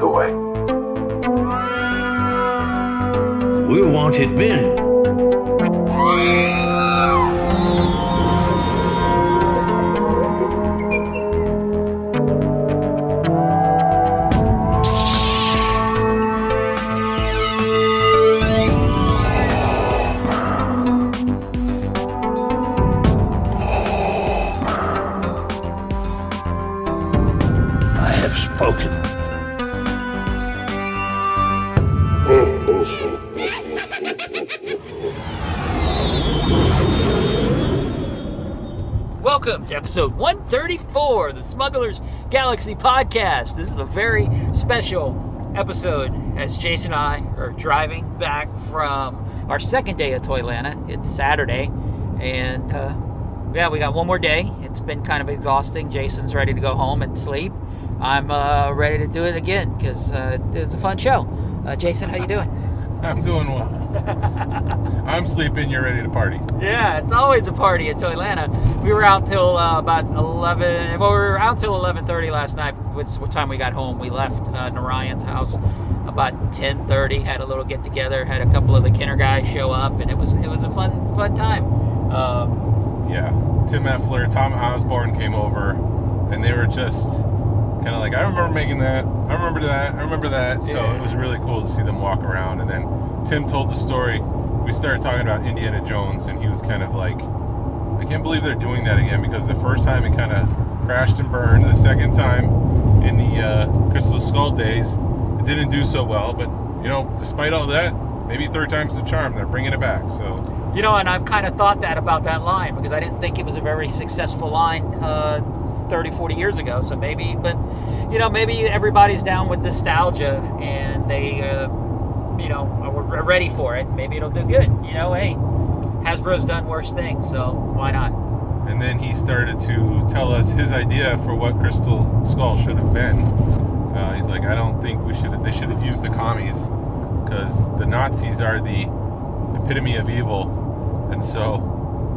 toy. We wanted men. I have spoken. Welcome to episode 134 of the Smuggler's Galaxy podcast. This is a very special episode as Jason and I are driving back from our second day at Toylanta. It's Saturday, and we got one more day. It's been kind of exhausting. Jason's ready to go home and sleep. I'm ready to do it again because it's a fun show. Jason, how you doing? I'm doing well. I'm sleeping, you're ready to party. Yeah, it's always a party at Toylanta. We were out till about 11, well, we were out till 11:30 last night, which is what time we got home. We left Narayan's house about 10:30, had a little get together, had a couple of the Kenner guys show up, and it was a fun time. Yeah, Tim Effler, Tom Osborne came over, and they were just kind of like, I remember making that, I remember that, so Yeah. it was really cool to see them walk around. And then Tim told the story. We started talking about Indiana Jones, and he was kind of like, I can't believe they're doing that again, because the first time it kind of crashed and burned. The second time in the Crystal Skull days, it didn't do so well, but despite all that, maybe third time's the charm. They're bringing it back. So And I've kind of thought that about that line because I didn't think it was a very successful line 30, 40 years ago. So maybe everybody's down with nostalgia and they, are ready for it. Maybe it'll do good. Hey, Hasbro's done worse things, so why not? And then he started to tell us his idea for what Crystal Skull should have been. He's like, I don't think they should have used the commies, because the Nazis are the epitome of evil, and so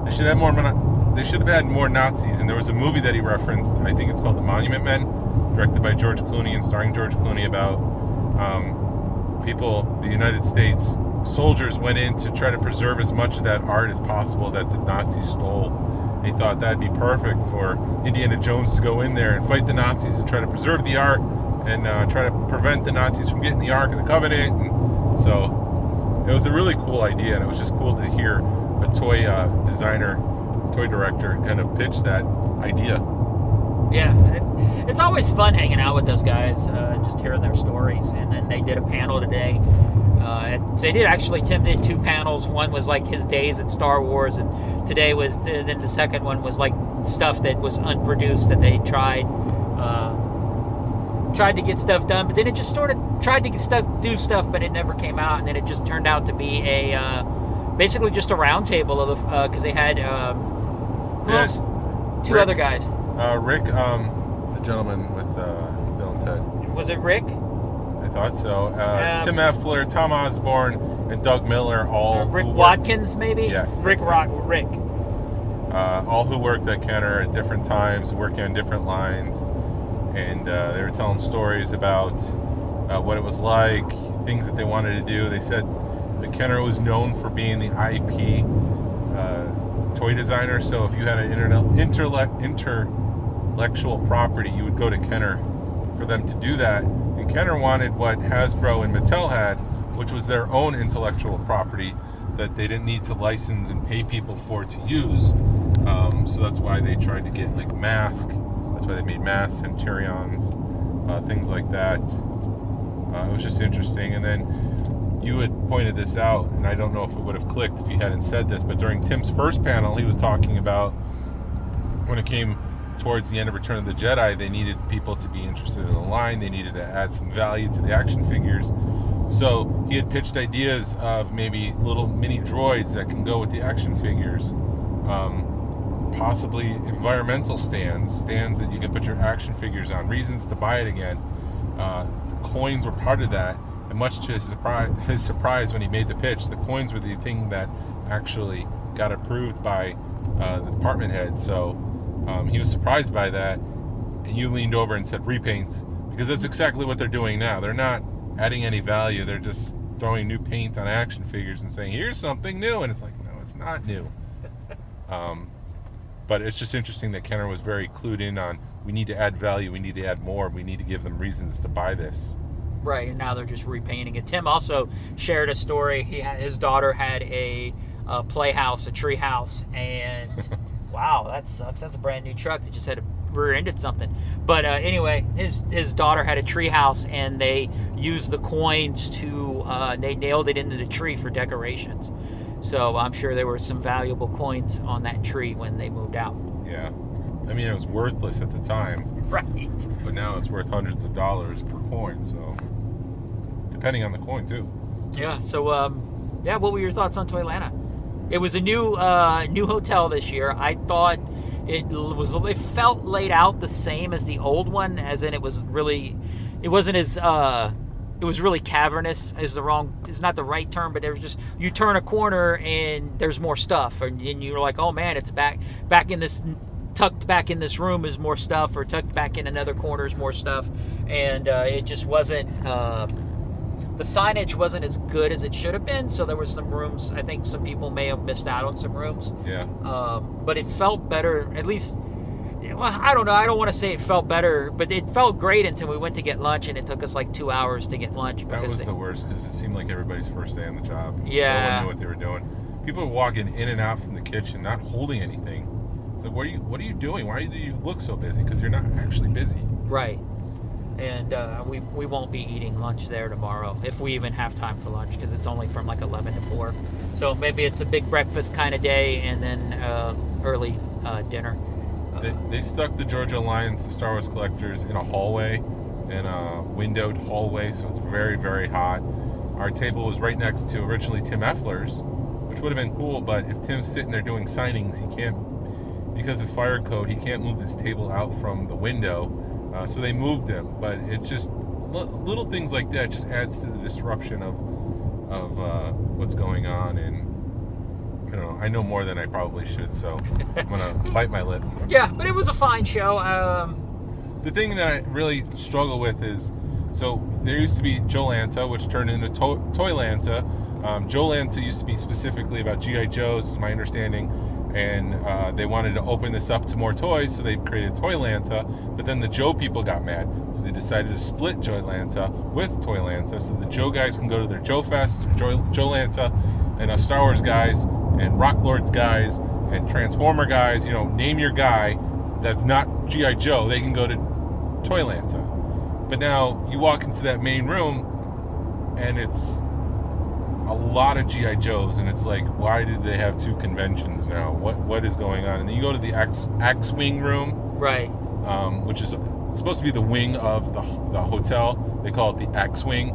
they should have had more Nazis. And there was a movie that he referenced, I think it's called The Monument Men, directed by George Clooney and starring George Clooney, about the United States soldiers went in to try to preserve as much of that art as possible that the Nazis stole. They thought that'd be perfect for Indiana Jones to go in there and fight the Nazis and try to preserve the art and try to prevent the Nazis from getting the Ark of the Covenant. And so it was a really cool idea, and it was just cool to hear a toy director kind of pitch that idea. Yeah, it's always fun hanging out with those guys, just hearing their stories. And then they did a panel today. Tim did two panels. One was like his days at Star Wars, and then the second one was like stuff that was unproduced that they tried to get stuff done, but then it just sort of tried to do stuff, but it never came out, and then it just turned out to be basically just a round table of because they had two other guys. Rick, the gentleman with Bill and Ted. Was it Rick? I thought so. Tim Effler, Tom Osborne, and Doug Miller, all Rick Watkins, maybe? Yes. Rick. All who worked at Kenner at different times, working on different lines. And they were telling stories about what it was like, things that they wanted to do. They said that Kenner was known for being the IP toy designer. So if you had an intellectual property, you would go to Kenner for them to do that. And Kenner wanted what Hasbro and Mattel had, which was their own intellectual property that they didn't need to license and pay people for to use. So that's why they tried to get like Mask. That's why they made masks and Tyrions, things like that. It was just interesting. And then you had pointed this out, and I don't know if it would have clicked if you hadn't said this, but during Tim's first panel, he was talking about when it came towards the end of Return of the Jedi, they needed people to be interested in the line. They needed to add some value to the action figures. So he had pitched ideas of maybe little mini droids that can go with the action figures. Possibly environmental stands that you can put your action figures on, reasons to buy it again. The coins were part of that, and much to his surprise when he made the pitch, the coins were the thing that actually got approved by the department head. So he was surprised by that, and you leaned over and said repaints, Because that's exactly what they're doing now. They're not adding any value. They're just throwing new paint on action figures and saying, here's something new. And it's like, no, it's not new. But it's just interesting that Kenner was very clued in on, we need to add value, we need to add more, we need to give them reasons to buy this. Right, and now they're just repainting it. Tim also shared a story. His daughter had a playhouse, a tree house, and wow, that sucks. That's a brand new truck that just had rear-ended something. But anyway, his daughter had a tree house, and they used the coins to they nailed it into the tree for decorations. So I'm sure there were some valuable coins on that tree when they moved out. Yeah, I mean, it was worthless at the time. Right. But now it's worth hundreds of dollars per coin, so depending on the coin too. Yeah. So what were your thoughts on Toylanta? It was a new hotel this year. I thought it felt laid out the same as the old one, as in it was really cavernous. Is not the right term, but there was just, you turn a corner and there's more stuff, and you're like, oh man, it's back in this, tucked back in this room is more stuff, or tucked back in another corner is more stuff, and it just wasn't. The signage wasn't as good as it should have been, so there were some rooms. I think some people may have missed out on some rooms. Yeah. But it felt better, at least. Well, I don't know. I don't want to say it felt better, but it felt great until we went to get lunch, and it took us like 2 hours to get lunch. That was the worst, because it seemed like everybody's first day on the job. Yeah. No one knew what they were doing. People were walking in and out from the kitchen, not holding anything. It's like, what are you doing? Why do you look so busy? Because you're not actually busy. Right. And we won't be eating lunch there tomorrow, if we even have time for lunch, because it's only from like 11 to 4. So maybe it's a big breakfast kind of day, and then early dinner. They stuck the Georgia Alliance of Star Wars collectors in a hallway, in a windowed hallway, so it's very, very hot. Our table was right next to originally Tim Effler's, which would have been cool, but if Tim's sitting there doing signings, he can't, because of fire code, he can't move his table out from the window. So they moved him, but it just, little things like that just adds to the disruption of what's going on. And I don't know, I know more than I probably should, so I'm gonna bite my lip. Yeah, but it was a fine show. The thing that I really struggle with is, so there used to be Toylanta, which turned into Toylanta. Toylanta used to be specifically about G.I. Joes, is my understanding, and they wanted to open this up to more toys, so they created Toylanta. But then the Joe people got mad, so they decided to split Joylanta with Toylanta, so the Joe guys can go to their Joe Fest, Joylanta, and Star Wars guys, and Rock Lords guys, and Transformer guys, name your guy that's not G.I. Joe, they can go to Toylanta. But now you walk into that main room, and it's a lot of G.I. Joes, and it's like, why did they have two conventions now? What is going on? And then you go to the X-Wing room, right, which is supposed to be the wing of the hotel. They call it the X-Wing.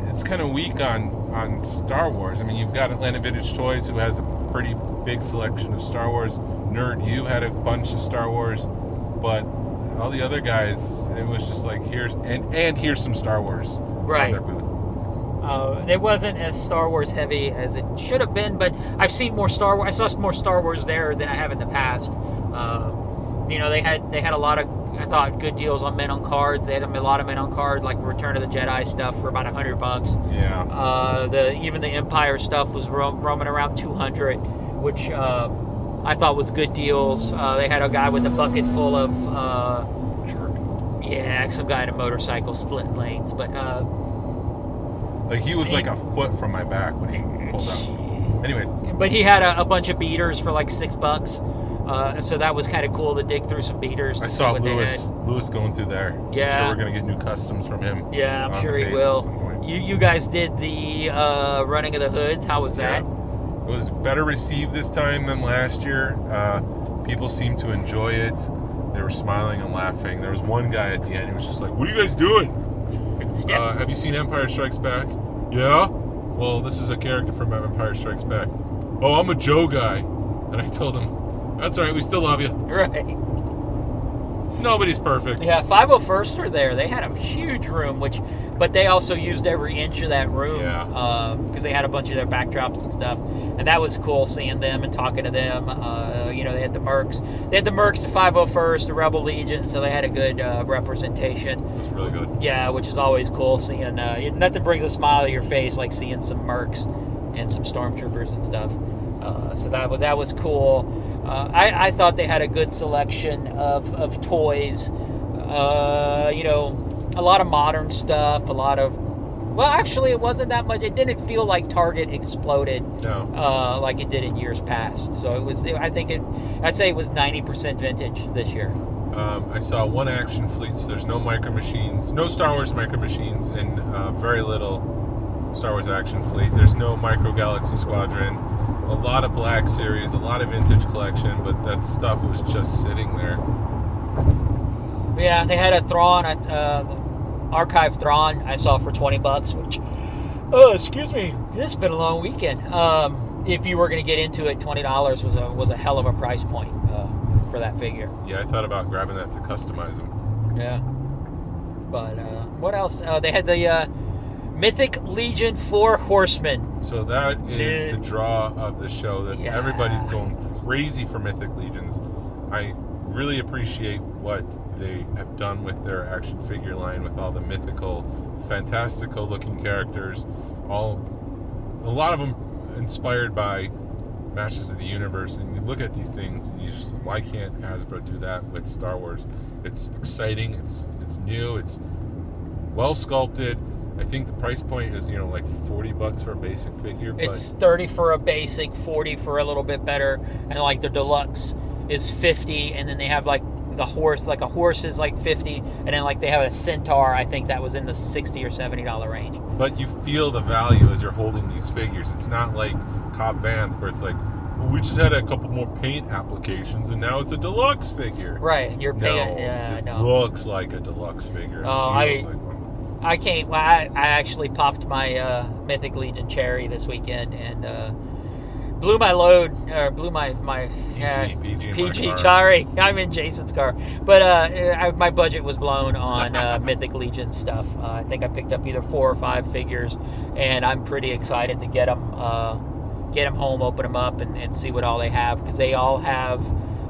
It's kind of weak on Star Wars. I mean, you've got Atlanta Vintage Toys, who has a pretty big selection of Star Wars. Nerd U had a bunch of Star Wars, but all the other guys, it was just like, here's some Star Wars right on their booth. It wasn't as Star Wars heavy as it should have been, but I've seen more Star Wars. I saw more Star Wars there than I have in the past. They had a lot of, I thought, good deals on men on cards. They had a lot of men on card, like Return of the Jedi stuff, for about $100. Yeah. Even the Empire stuff was roaming around $200, which I thought was good deals. They had a guy with a bucket full of some guy in a motorcycle splitting lanes, but like he was like a foot from my back when he pulled out. Anyways, but he had a bunch of beaters for like $6. So that was kind of cool to dig through some beaters. I saw Lewis going through there. Yeah. I'm sure we're gonna get new customs from him. Yeah, I'm sure he will. You guys did the running of the hoods. How was that? It was better received this time than last year. People seemed to enjoy it. They were smiling and laughing. There was one guy at the end who was just like, "What are you guys doing? Yeah. Have you seen Empire Strikes Back?" "Yeah." "Well, this is a character from Empire Strikes Back." "Oh, I'm a Joe guy." And I told him, "That's all right. We still love you." Right. Nobody's perfect. Yeah, 501st were there. They had a huge room, but they also used every inch of that room because they had a bunch of their backdrops and stuff, and that was cool seeing them and talking to them. They had the Mercs. They had the Mercs, the 501st, the Rebel Legion, so they had a good representation. It was really good. Yeah, which is always cool seeing. Nothing brings a smile to your face like seeing some Mercs and some Stormtroopers and stuff. So that was cool. I thought they had a good selection of toys. A lot of modern stuff, well, actually, it wasn't that much. It didn't feel like Target exploded like it did in years past. So I'd say it was 90% vintage this year. I saw one action fleet, so there's no Micro Machines, no Star Wars Micro Machines, and very little Star Wars action fleet. There's no Micro Galaxy Squadron. A lot of Black Series, a lot of vintage collection, but that stuff was just sitting there. Yeah, they had a Thrawn, archive Thrawn I saw for $20, which, excuse me, this has been a long weekend. If you were going to get into it, $20 was a hell of a price point for that figure. Yeah, I thought about grabbing that to customize them. Yeah. But what else? They had the Mythic Legion 4 Horsemen. So that is the draw of the show, that everybody's going crazy for Mythic Legions. I really appreciate what they have done with their action figure line, with all the mythical, fantastical looking characters, a lot of them inspired by Masters of the Universe. And you look at these things and you just, why can't Hasbro do that with Star Wars? It's exciting, it's new, it's well sculpted. I think the price point is, like $40 for a basic figure. It's $30 for a basic, $40 for a little bit better, and like the deluxe is $50, and then they have like the horse, like a horse is like $50, and then like they have a centaur. I think that was in the $60 or $70 range. But you feel the value as you're holding these figures. It's not like Cobb Vanth where it's like, well, we just had a couple more paint applications and now it's a deluxe figure. Right, and you're paying. It looks like a deluxe figure. I can't. Well, I actually popped my Mythic Legion cherry this weekend and blew my load, or blew my PG. Sorry, I'm in Jason's car, but my budget was blown on Mythic Legion stuff. I think I picked up either 4 or 5 figures, and I'm pretty excited to get them home, open them up, and see what all they have, because they all have.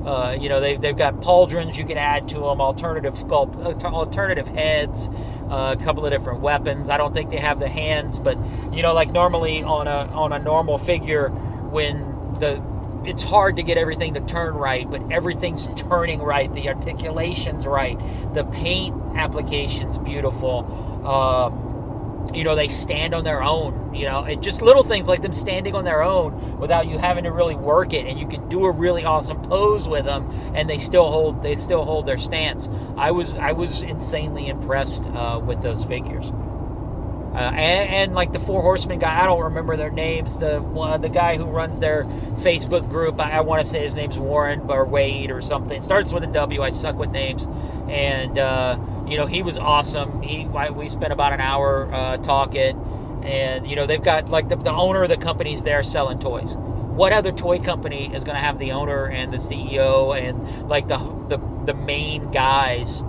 They've got pauldrons you can add to them, alternative heads, a couple of different weapons. I don't think they have the hands, but like normally on a normal figure, it's hard to get everything to turn right, but everything's turning right. The articulation's right. The paint application's beautiful. They stand on their own. It just little things like them standing on their own without you having to really work it, and you can do a really awesome pose with them, and they still hold their stance. I was insanely impressed with those figures. And like the 4 Horsemen guy, I don't remember their names. The guy who runs their Facebook group, I want to say his name's Warren or Wade or something. It starts with a W. I suck with names. And he was awesome. We spent about an hour talking, and they've got like the owner of the company's there selling toys. What other toy company is going to have the owner and the CEO and like the main guys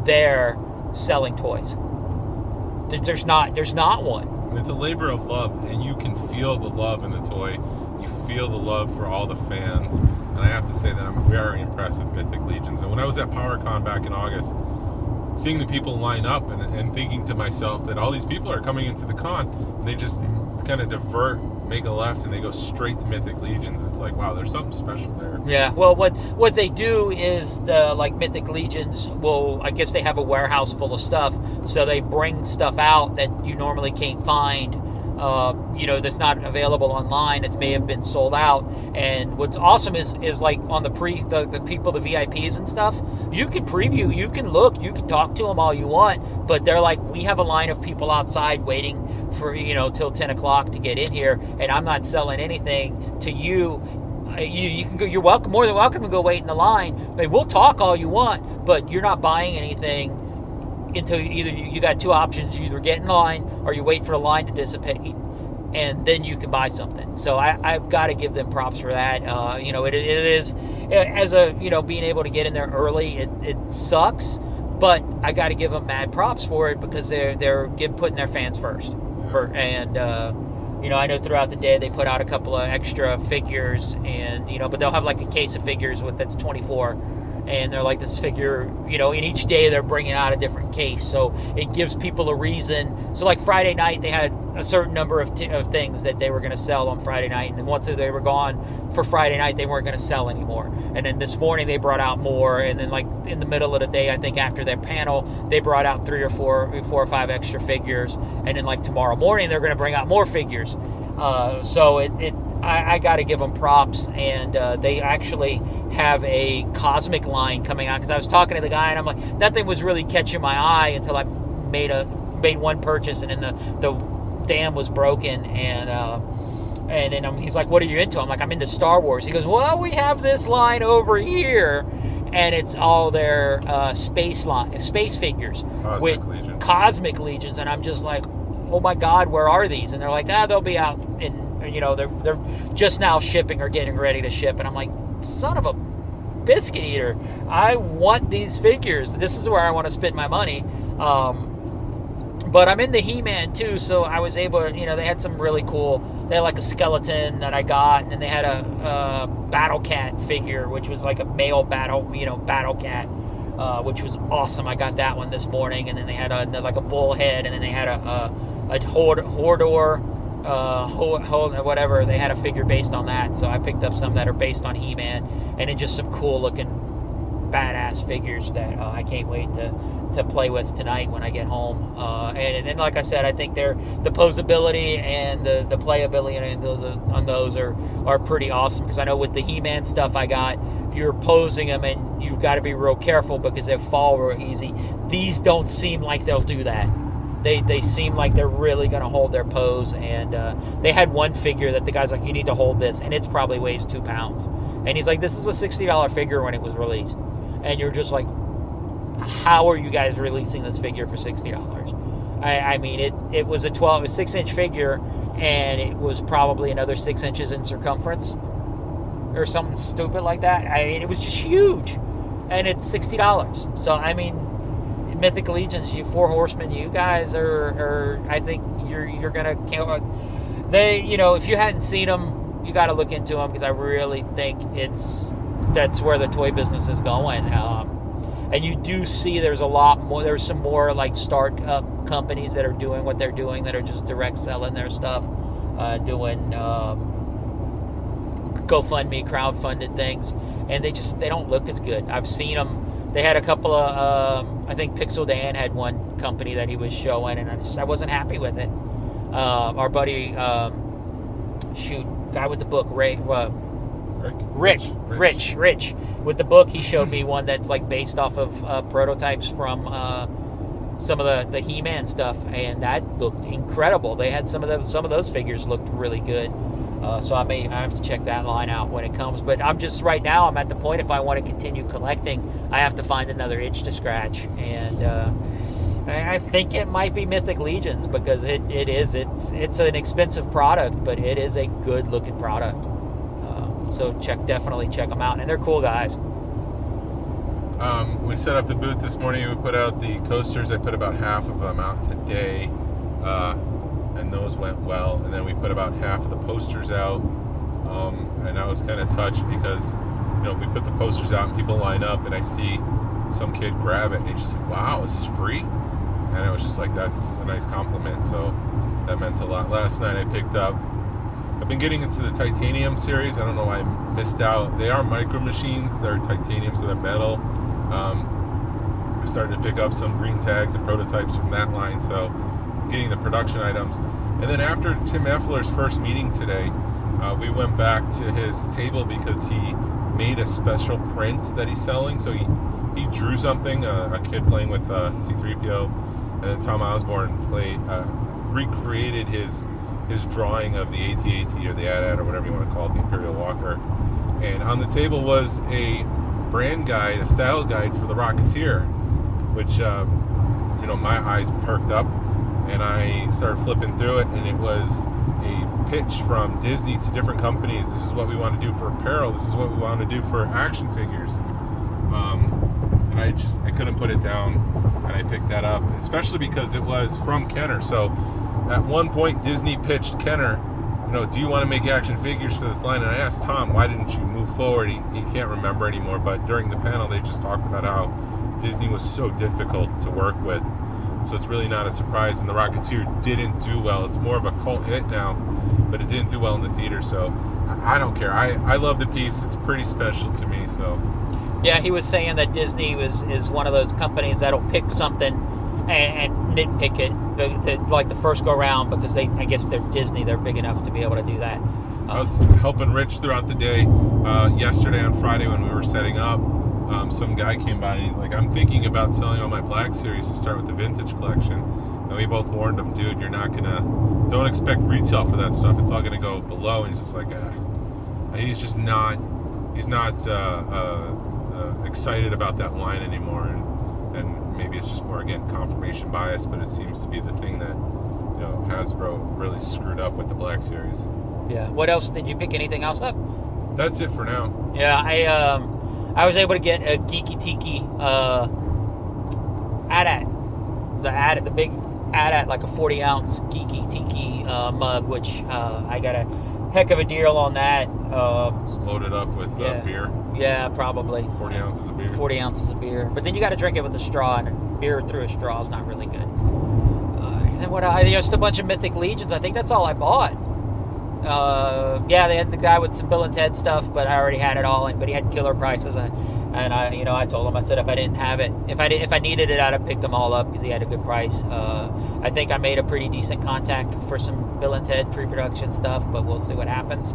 there selling toys? There's not one. It's a labor of love, and you can feel the love in the toy. You feel the love for all the fans, and I have to say that I'm very impressed with Mythic Legions. And when I was at PowerCon back in August, seeing the people line up and thinking to myself that all these people are coming into the con, and they just kind of divert, make a left, and they go straight to Mythic Legions. It's like, wow, there's something special there. Yeah, well, what they do is like Mythic Legions I guess they have a warehouse full of stuff, so they bring stuff out that you normally can't find. That's not available online. It may have been sold out. And what's awesome is like on the people, the VIPs and stuff, you can preview, you can look, you can talk to them all you want, but they're like, we have a line of people outside waiting for till 10 o'clock to get in here, and I'm not selling anything to you. You can go. You're welcome, more than welcome to go wait in the line. I mean, we'll talk all you want, but you're not buying anything until you got 2 options: you either get in line or you wait for the line to dissipate. and then you can buy something. So I've got to give them props for that. It is, as a, being able to get in there early, it sucks, but I got to give them mad props for it because they're putting their fans first. I know throughout the day they put out a couple of extra figures, and but they'll have like a case of figures that's 24, and they're like this figure, and each day they're bringing out a different case, so it gives people a reason. So like Friday night they had a certain number of things that they were going to sell on Friday night, and then once they were gone for Friday night, they weren't going to sell anymore. And then this morning they brought out more, and then like in the middle of the day, I think after their panel, they brought out 3 or 4 or 5 extra figures, and then like tomorrow morning they're going to bring out more figures. So I got to give them props, and they actually have a cosmic line coming out, because I was talking to the guy and I'm like, nothing was really catching my eye until I made one purchase, and then the dam was broken, and then he's like, what are you into? I'm like, I'm into Star Wars. He goes, well, we have this line over here, and it's all their space figures with Cosmic Legions, and I'm just like, oh my God, where are these? And they're like, they'll be out in, they're just now shipping or getting ready to ship. And I'm like, son of a biscuit eater, I want these figures. This is where I want to spend my money. But I'm into He-Man too, so I was able to, they had some really cool, they had like a skeleton that I got, and then they had a Battle Cat figure, which was like a male Battle Cat, which was awesome. I got that one this morning, and then they had like a bullhead, and then they had a Hordor, whatever. They had a figure based on that, so I picked up some that are based on He-Man, and then just some cool looking badass figures that I can't wait to play with tonight when I get home. And like I said, I think the posability and the playability on those are pretty awesome, because I know with the He-Man stuff I got, you're posing them and you've got to be real careful because they fall real easy. These don't seem like they'll do that. They seem like they're really going to hold their pose, and they had one figure that the guy's like, you need to hold this, and it probably weighs 2 pounds. And he's like, this is a $60 figure when it was released. And you're just like, how are you guys releasing this figure for $60? I mean, it was a 6-inch figure, and it was probably another 6 inches in circumference or something stupid like that. I mean, it was just huge, and it's $60. So, I mean, Mythic Legions, you 4 Horsemen, you guys are I think you're gonna count. If you hadn't seen them, you got to look into them, because I really think that's where the toy business is going. And you do see there's a lot more. There's some more like start-up companies that are doing what they're doing, that are just direct selling their stuff, doing GoFundMe, crowdfunded things, and they don't look as good. I've seen them. They had a couple of, I think Pixel Dan had one company that he was showing, and I wasn't happy with it. Our buddy, guy with the book, Rich, with the book, he showed me one that's like based off of prototypes from some of the He-Man stuff, and that looked incredible. They had some of those figures looked really good. So I have to check that line out when it comes. But I'm at the point, if I want to continue collecting, I have to find another itch to scratch. And I think it might be Mythic Legions, because it's an expensive product, but it is a good looking product. So definitely check them out, and they're cool guys. We set up the booth this morning. We put out the coasters. I put about half of them out today. And those went well. And then we put about half of the posters out, and I was kind of touched because we put the posters out and people line up, and I see some kid grab it, and he's just like, wow, this is free. And I was just like, that's a nice compliment. So that meant a lot. Last night I've been getting into the titanium series. I don't know why I missed out. They are micro machines. They're titanium, so they're metal. I started to pick up some green tags and prototypes from that line, so getting the production items. And then after Tim Effler's first meeting today, we went back to his table because he made a special print that he's selling. So he drew something, a kid playing with C-3PO, and then Tom Osborne recreated his drawing of the AT-AT or the AT-AT or whatever you want to call it, the Imperial Walker. And on the table was a brand guide, a style guide for the Rocketeer, which my eyes perked up. and I started flipping through it, and it was a pitch from Disney to different companies. This is what we want to do for apparel. This is what we want to do for action figures. And I couldn't put it down, and I picked that up, especially because it was from Kenner. So at one point, Disney pitched Kenner, do you want to make action figures for this line? And I asked Tom, why didn't you move forward? He can't remember anymore, but during the panel, they just talked about how Disney was so difficult to work with. So it's really not a surprise. And The Rocketeer didn't do well. It's more of a cult hit now, but it didn't do well in the theater. So I don't care. I love the piece. It's pretty special to me. So yeah, he was saying that Disney is one of those companies that'll pick something and nitpick it, like the first go around, because I guess they're Disney. They're big enough to be able to do that. I was helping Rich throughout the day. Yesterday on Friday when we were setting up, some guy came by and he's like, I'm thinking about selling all my Black Series to start with the vintage collection. And we both warned him, dude, don't expect retail for that stuff. It's all gonna go below. And he's just like, he's not excited about that line anymore. And maybe it's just more, again, confirmation bias, but it seems to be the thing that, Hasbro really screwed up with the Black Series. Yeah. What else? Did you pick anything else up? That's it for now. Yeah, I was able to get a Geeky Tiki the big AT-AT, like a 40-ounce Geeky Tiki mug, which I got a heck of a deal on that. It's loaded up with beer. Yeah, probably. 40 ounces of beer. 40 ounces of beer. But then you got to drink it with a straw, and beer through a straw is not really good. And then just a bunch of Mythic Legions. I think that's all I bought. They had the guy with some Bill and Ted stuff, but I already had it all. But he had killer prices. I told him, I said if I didn't have it, if I needed it, I'd have picked them all up because he had a good price. I think I made a pretty decent contact for some Bill and Ted pre-production stuff, but we'll see what happens.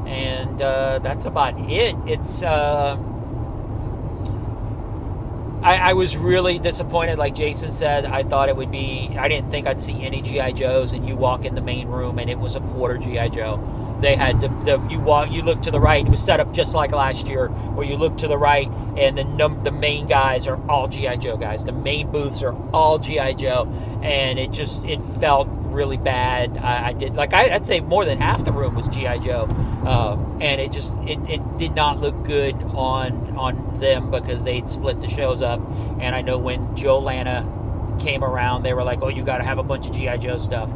And that's about it. It's I was really disappointed, like Jason said. I thought it would be, I didn't think I'd see any G.I. Joes, and you walk in the main room and it was a quarter G.I. Joe. They had you look to the right, it was set up just like last year, where you look to the right and the main guys are all G.I. Joe guys. The main booths are all G.I. Joe, and it felt really bad. I'd say more than half the room was G.I. Joe, and it did not look good on them because they'd split the shows up. And I know when Toylanta came around, they were like, oh, you got to have a bunch of G.I. Joe stuff.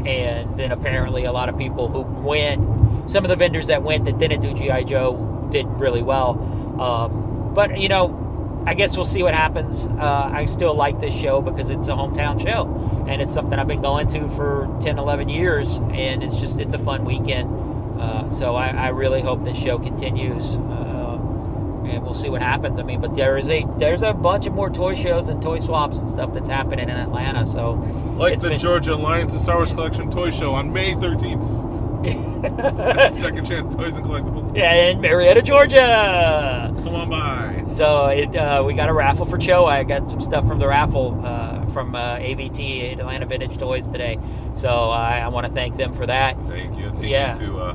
And then apparently a lot of people who went, some of the vendors that went that didn't do G.I. Joe did really well. But I guess we'll see what happens. I still like this show because it's a hometown show, and it's something I've been going to for 10, 11 years, and it's a fun weekend. So I really hope this show continues, and we'll see what happens. I mean, but there's a bunch of more toy shows and toy swaps and stuff that's happening in Atlanta. So like the Georgia Alliance of Star Wars Collection Toy Show on May 13th. Second Chance Toys and Collectibles. Yeah, in Marietta, Georgia. Come on by. So we got a raffle for Cho. I got some stuff from the raffle from AVT, Atlanta Vintage Toys, today. So I want to thank them for that. Thank you. Thank you to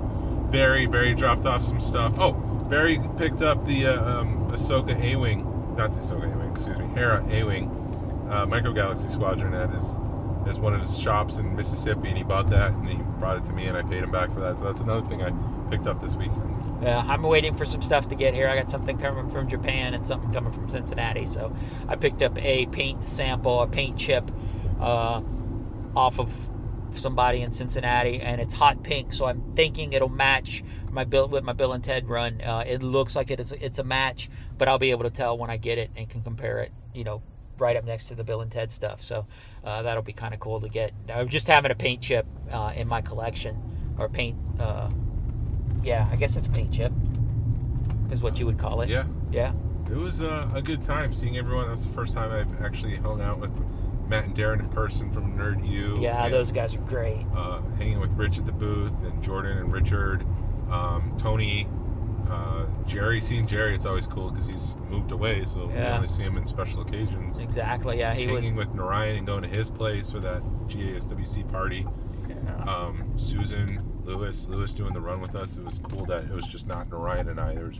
Barry. Barry dropped off some stuff. Oh, Barry picked up the Ahsoka A-Wing. Not the Ahsoka A-Wing, excuse me. Hera A-Wing. Micro Galaxy Squadron as one of his shops in Mississippi, and he bought that and he brought it to me, and I paid him back for that. So that's another thing I picked up this weekend. Yeah, I'm waiting for some stuff to get here. I got something coming from Japan and something coming from Cincinnati. So I picked up a paint sample, a paint chip off of somebody in Cincinnati, and it's hot pink. So I'm thinking it'll match my Bill and Ted run. It looks like it's a match, but I'll be able to tell when I get it and can compare it, right up next to the Bill and Ted stuff. So that'll be kind of cool to get. I'm just having a paint chip in my collection, or paint. I guess it's a paint chip, is what you would call it. Yeah. It was a good time seeing everyone. That's the first time I've actually hung out with Matt and Darren in person from Nerd U. Yeah, and those guys are great. Hanging with Rich at the booth, and Jordan and Richard, Tony, Jerry. Seeing Jerry, it's always cool because he's moved away, so we only see him in special occasions. Exactly, yeah. Hanging with Narayan and going to his place for that GASWC party. Yeah. Susan, Lewis doing the run with us. It was cool that it was just not Narayan and I. There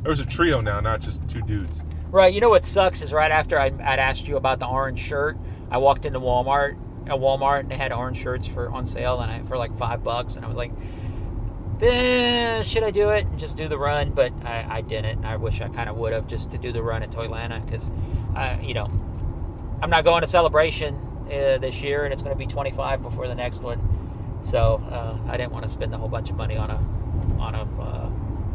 was a trio now, not just two dudes. Right. You know what sucks is right after I'd asked you about the orange shirt, I walked into Walmart at Walmart and they had orange shirts on sale for like $5, and I was like, should I do it and just do the run? But I didn't. I wish I kind of would have, just to do the run at Toylanta, because I'm not going to Celebration this year, and it's going to be 25 before the next one. So I didn't want to spend a whole bunch of money on a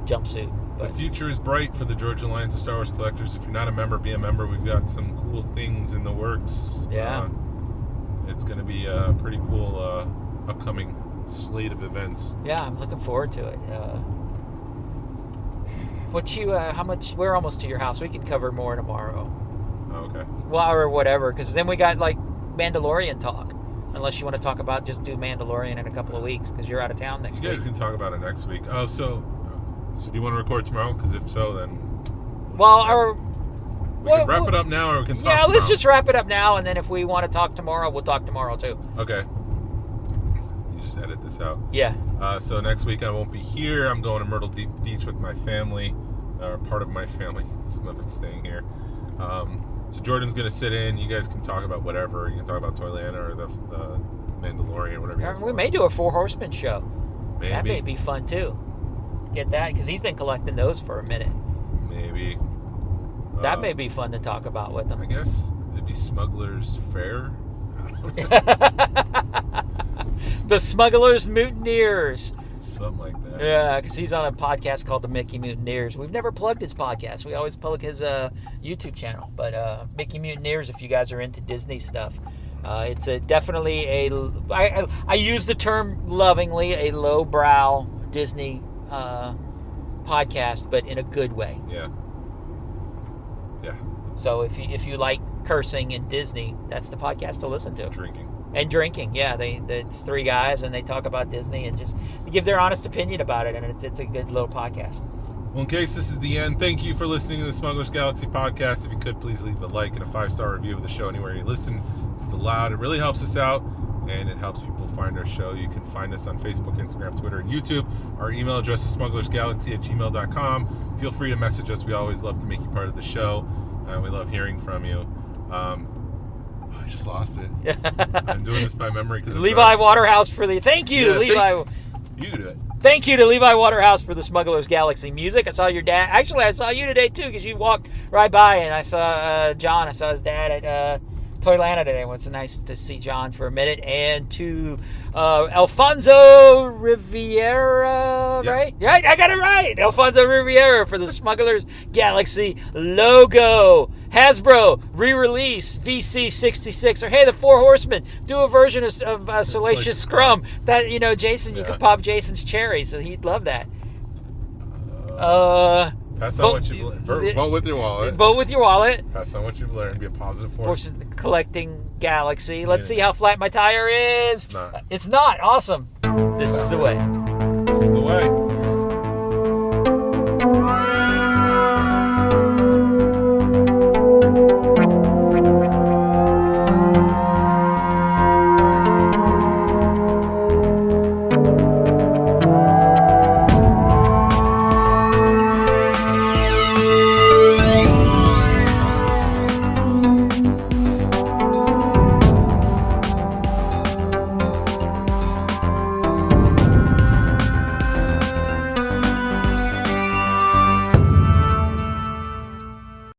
jumpsuit. But the future is bright for the Georgia Alliance of Star Wars Collectors. If you're not a member, be a member. We've got some cool things in the works. Yeah. It's going to be a pretty cool upcoming slate of events. Yeah, I'm looking forward to it. How much? We're almost to your house. We can cover more tomorrow. Oh, okay. Well, or whatever, because then we got like Mandalorian talk. Unless you want to talk about, just do Mandalorian in a couple of weeks, because you're out of town next week. You guys can talk about it next week. Oh, so do you want to record tomorrow? Because if so, then we can wrap it up now, or we can talk tomorrow. Let's just wrap it up now, and then if we want to talk tomorrow, we'll talk tomorrow too. Okay. You just edit this out. Yeah. So next week I won't be here. I'm going to Myrtle Beach with my family, or part of my family. Some of it's staying here. So Jordan's going to sit in. You guys can talk about whatever. You can talk about Toylanta or the Mandalorian, whatever you guys We want. may do a Four Horsemen show. Maybe. That may be fun too. Get that, because he's been collecting those for a minute. Maybe. That may be fun to talk about with him. I guess it'd be Smuggler's Fair. The Smugglers Mutineers. Something like that. Yeah, because he's on a podcast called the Mickey Mutineers. We've never plugged his podcast. We always plug his YouTube channel. But Mickey Mutineers, if you guys are into Disney stuff, it's definitely I use the term lovingly, a lowbrow Disney podcast, but in a good way. Yeah. Yeah. So if you like cursing and Disney, that's the podcast to listen to. Drinking, yeah. It's three guys, and they talk about Disney and just give their honest opinion about it, and it's a good little podcast. Well, in case this is the end, thank you for listening to the Smugglers Galaxy podcast. If you could, please leave a like and a 5-star review of the show anywhere you listen. If it's allowed, it really helps us out, and it helps people find our show. You can find us on Facebook, Instagram, Twitter, and YouTube. Our email address is smugglersgalaxy@gmail.com. Feel free to message us. We always love to make you part of the show. We love hearing from you. I just lost it. I'm doing this by memory because Levi Waterhouse for the thank you, Levi. You do it. Thank you to Levi Waterhouse for the Smugglers Galaxy music. I saw your dad. Actually, I saw you today too, because you walked right by, and I saw John. I saw his dad at Toylanta today. Well, it's nice to see John for a minute. And to Alfonso Riviera, right? Right, I got it right. Alfonso Riviera for the Smugglers Galaxy logo. Hasbro, re-release, VC66, or hey, the Four Horsemen, do a version of Salacious Scrum. That, Jason, you could pop Jason's cherry, so he'd love that. Pass on what you've learned. Vote with your wallet. Vote with your wallet. Pass on what you've learned. Be a positive force. Forces collecting galaxy. Let's see how flat my tire is. It's not. It's not. Awesome. This is the way. This is the way.